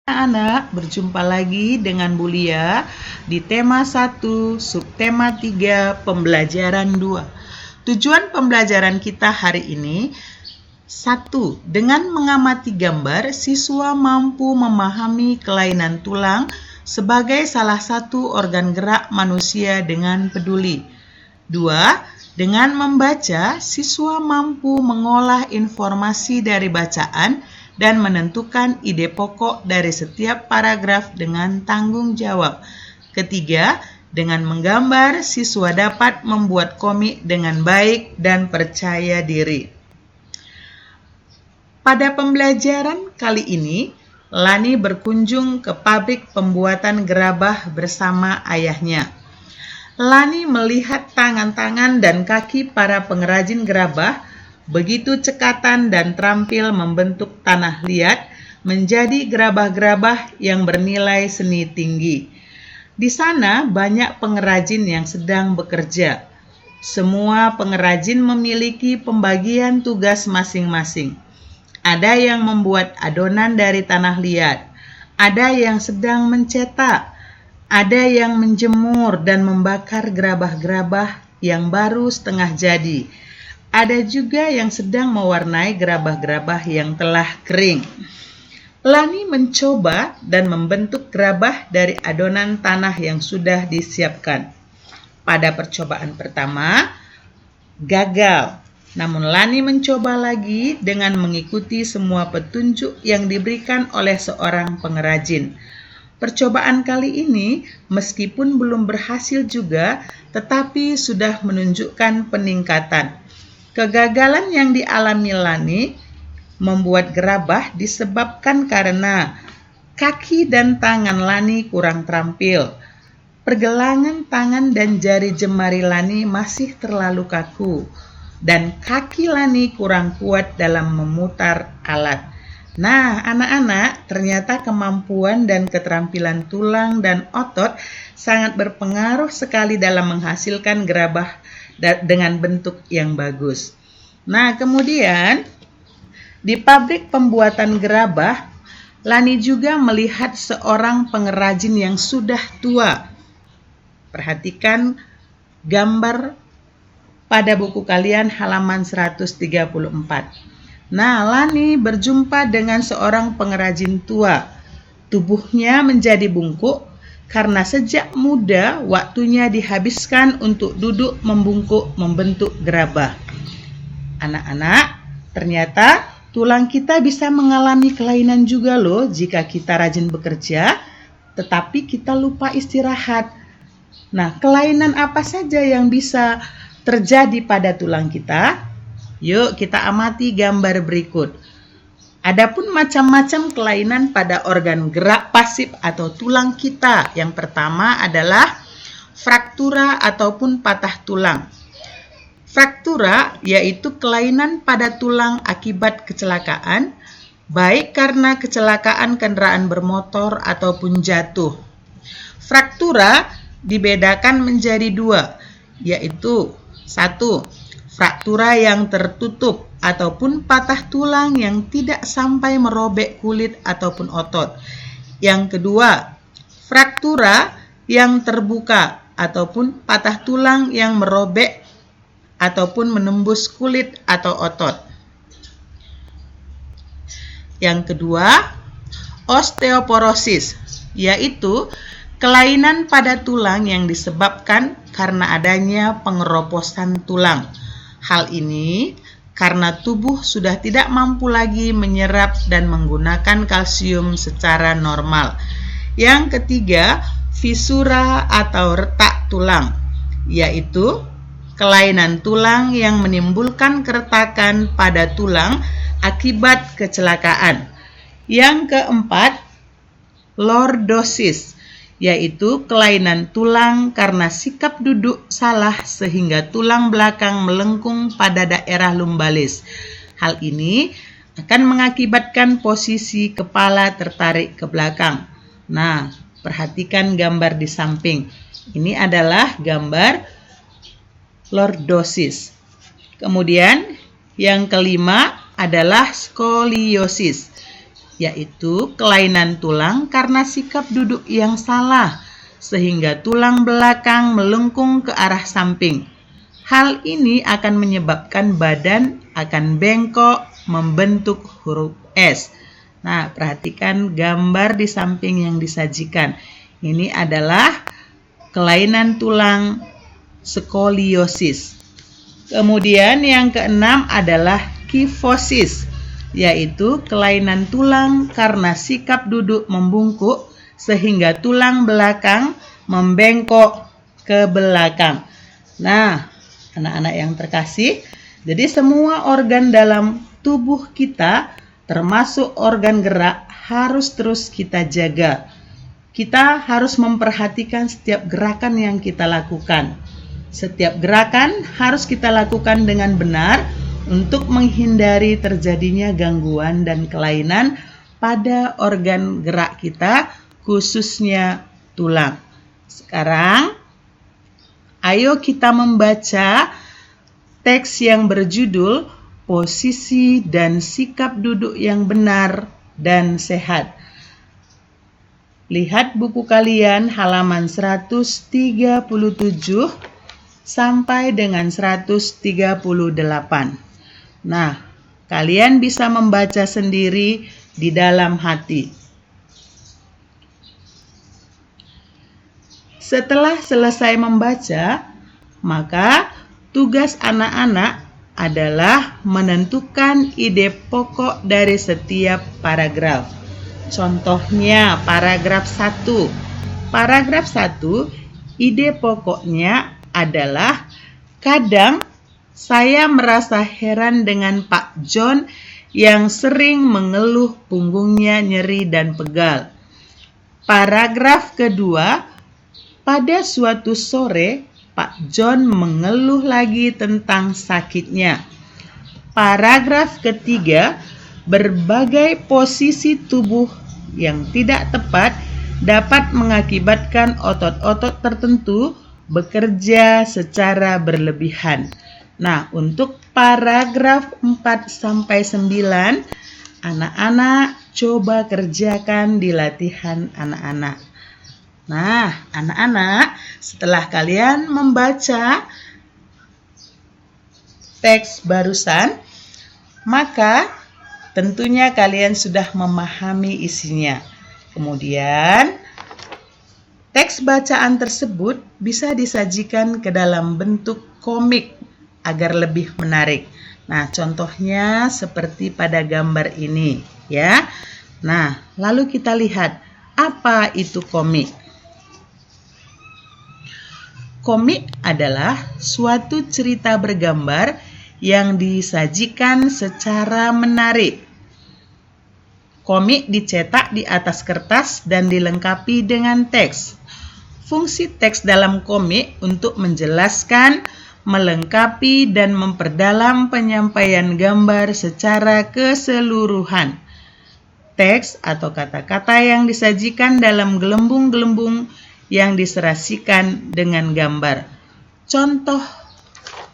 Anak-anak, berjumpa lagi dengan Bu Lia di tema 1, subtema 3, pembelajaran 2. Tujuan pembelajaran kita hari ini 1. Dengan mengamati gambar, siswa mampu memahami kelainan tulang sebagai salah satu organ gerak manusia dengan peduli. 2. Dengan membaca, siswa mampu mengolah informasi dari bacaan dan menentukan ide pokok dari setiap paragraf dengan tanggung jawab. Ketiga, dengan menggambar, siswa dapat membuat komik dengan baik dan percaya diri. Pada pembelajaran kali ini, Lani berkunjung ke pabrik pembuatan gerabah bersama ayahnya. Lani melihat tangan-tangan dan kaki para pengrajin gerabah begitu cekatan dan terampil membentuk tanah liat menjadi gerabah-gerabah yang bernilai seni tinggi. Di sana banyak pengrajin yang sedang bekerja. Semua pengrajin memiliki pembagian tugas masing-masing. Ada yang membuat adonan dari tanah liat, ada yang sedang mencetak, ada yang menjemur dan membakar gerabah-gerabah yang baru setengah jadi. Ada juga yang sedang mewarnai gerabah-gerabah yang telah kering. Lani mencoba dan membentuk gerabah dari adonan tanah yang sudah disiapkan. Pada percobaan pertama, gagal. Namun Lani mencoba lagi dengan mengikuti semua petunjuk yang diberikan oleh seorang pengrajin. Percobaan kali ini, meskipun belum berhasil juga, tetapi sudah menunjukkan peningkatan. Kegagalan yang dialami Lani membuat gerabah disebabkan karena kaki dan tangan Lani kurang terampil. Pergelangan tangan dan jari jemari Lani masih terlalu kaku, dan kaki Lani kurang kuat dalam memutar alat. Nah, anak-anak, ternyata kemampuan dan keterampilan tulang dan otot sangat berpengaruh sekali dalam menghasilkan gerabah dengan bentuk yang bagus. Nah, kemudian di pabrik pembuatan gerabah, Lani juga melihat seorang pengrajin yang sudah tua. Perhatikan gambar pada buku kalian halaman 134. Nah, Lani berjumpa dengan seorang pengrajin tua. Tubuhnya menjadi bungkuk karena sejak muda waktunya dihabiskan untuk duduk membungkuk membentuk gerabah. Anak-anak, ternyata tulang kita bisa mengalami kelainan juga loh jika kita rajin bekerja, tetapi kita lupa istirahat. Nah, kelainan apa saja yang bisa terjadi pada tulang kita? Yuk kita amati gambar berikut. Adapun macam-macam kelainan pada organ gerak pasif atau tulang kita. Yang pertama adalah fraktura ataupun patah tulang. Fraktura yaitu kelainan pada tulang akibat kecelakaan, baik karena kecelakaan kendaraan bermotor ataupun jatuh. Fraktura dibedakan menjadi dua, yaitu 1. Fraktura yang tertutup ataupun patah tulang yang tidak sampai merobek kulit ataupun otot. Yang kedua, fraktura yang terbuka ataupun patah tulang yang merobek ataupun menembus kulit atau otot. Yang kedua, osteoporosis, yaitu kelainan pada tulang yang disebabkan karena adanya pengeroposan tulang. Hal ini karena tubuh sudah tidak mampu lagi menyerap dan menggunakan kalsium secara normal. Yang ketiga, fisura atau retak tulang, yaitu kelainan tulang yang menimbulkan keretakan pada tulang akibat kecelakaan. Yang keempat, lordosis, yaitu kelainan tulang karena sikap duduk salah sehingga tulang belakang melengkung pada daerah lumbalis. Hal ini akan mengakibatkan posisi kepala tertarik ke belakang. Nah, perhatikan gambar di samping. Ini adalah gambar lordosis. Kemudian yang kelima adalah skoliosis, yaitu kelainan tulang karena sikap duduk yang salah, sehingga tulang belakang melengkung ke arah samping. Hal ini akan menyebabkan badan akan bengkok membentuk huruf S. Nah, perhatikan gambar di samping yang disajikan. Ini adalah kelainan tulang skoliosis. Kemudian yang keenam adalah kifosis, yaitu kelainan tulang karena sikap duduk membungkuk sehingga tulang belakang membengkok ke belakang. Nah, anak-anak yang terkasih, jadi semua organ dalam tubuh kita termasuk organ gerak harus terus kita jaga. Kita harus memperhatikan setiap gerakan yang kita lakukan. Setiap gerakan harus kita lakukan dengan benar untuk menghindari terjadinya gangguan dan kelainan pada organ gerak kita, khususnya tulang. Sekarang, ayo kita membaca teks yang berjudul Posisi dan Sikap Duduk yang Benar dan Sehat. Lihat buku kalian halaman 137 sampai dengan 138. Nah, kalian bisa membaca sendiri di dalam hati. Setelah selesai membaca, maka tugas anak-anak adalah menentukan ide pokok dari setiap paragraf. Contohnya paragraf 1. Paragraf 1, ide pokoknya adalah kadang saya merasa heran dengan Pak John yang sering mengeluh punggungnya nyeri dan pegal. Paragraf kedua, pada suatu sore Pak John mengeluh lagi tentang sakitnya. Paragraf ketiga, berbagai posisi tubuh yang tidak tepat dapat mengakibatkan otot-otot tertentu bekerja secara berlebihan. Nah, untuk paragraf 4 sampai 9, anak-anak coba kerjakan di latihan anak-anak. Nah, anak-anak, setelah kalian membaca teks barusan, maka tentunya kalian sudah memahami isinya. Kemudian, teks bacaan tersebut bisa disajikan ke dalam bentuk komik agar lebih menarik. Nah, contohnya seperti pada gambar ini, ya. Nah, lalu kita lihat apa itu komik. Komik adalah suatu cerita bergambar yang disajikan secara menarik. Komik dicetak di atas kertas dan dilengkapi dengan teks. Fungsi teks dalam komik untuk menjelaskan, melengkapi, dan memperdalam penyampaian gambar secara keseluruhan. Teks atau kata-kata yang disajikan dalam gelembung-gelembung yang diserasikan dengan gambar. Contoh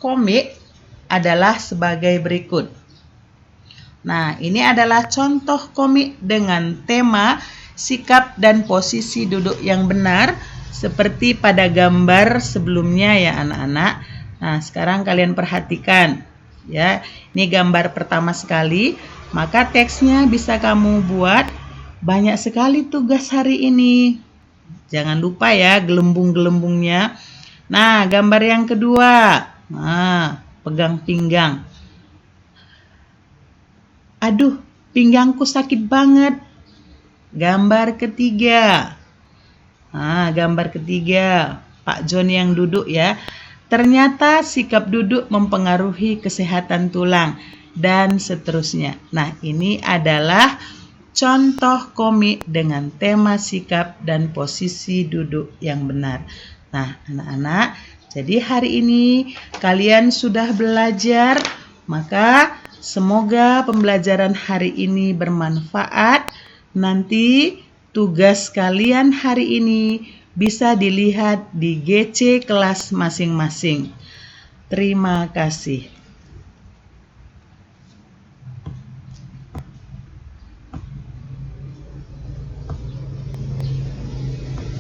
komik adalah sebagai berikut. Nah, ini adalah contoh komik dengan tema sikap dan posisi duduk yang benar seperti pada gambar sebelumnya ya anak-anak. Nah, sekarang kalian perhatikan ya. Ini gambar pertama sekali, maka teksnya bisa kamu buat banyak sekali tugas hari ini. Jangan lupa ya gelembung-gelembungnya. Nah, gambar yang kedua. Nah, pegang pinggang. Aduh, pinggangku sakit banget. Gambar ketiga. Nah, gambar ketiga. Pak John yang duduk ya. Ternyata sikap duduk mempengaruhi kesehatan tulang dan seterusnya. Nah, ini adalah contoh komik dengan tema sikap dan posisi duduk yang benar. Nah, anak-anak, jadi hari ini kalian sudah belajar, maka semoga pembelajaran hari ini bermanfaat. Nanti tugas kalian hari ini bisa dilihat di GC kelas masing-masing. Terima kasih.